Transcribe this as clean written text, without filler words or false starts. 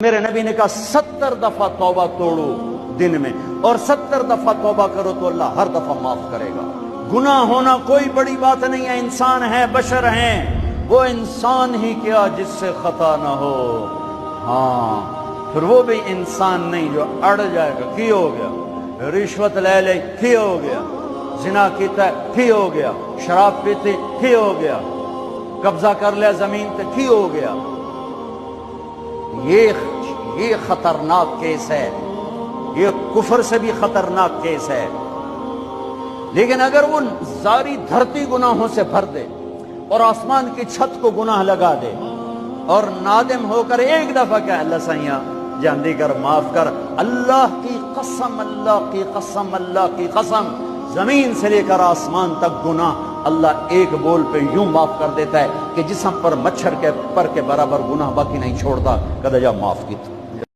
میرے نبی نے کہا 70 دفعہ توبہ توڑو دن میں، اور 70 دفعہ توبہ کرو تو اللہ ہر دفعہ معاف کرے گا۔ گناہ ہونا کوئی بڑی بات نہیں ہے، انسان ہے، بشر ہیں، وہ انسان ہی کیا جس سے خطا نہ ہو۔ ہاں پھر وہ بھی انسان نہیں جو اڑ جائے گا، کی ہو گیا، رشوت لے لے کی ہو گیا، زنا کیتا ہے کی ہو گیا، شراب پیتے کی ہو گیا، قبضہ کر لیا زمین تے کی ہو گیا۔ یہ خطرناک کیس ہے، یہ کفر سے بھی خطرناک کیس ہے۔ لیکن اگر وہ ساری دھرتی گناہوں سے بھر دے اور آسمان کی چھت کو گناہ لگا دے اور نادم ہو کر ایک دفعہ کہ اللہ سیاں جاندی کر، معاف کر، اللہ کی قسم، اللہ کی قسم، اللہ کی قسم، زمین سے لے کر آسمان تک گناہ اللہ ایک بول پہ یوں معاف کر دیتا ہے کہ جسم پر مچھر کے پر کے برابر گناہ باقی نہیں چھوڑتا۔ کہتا جا معاف کی تو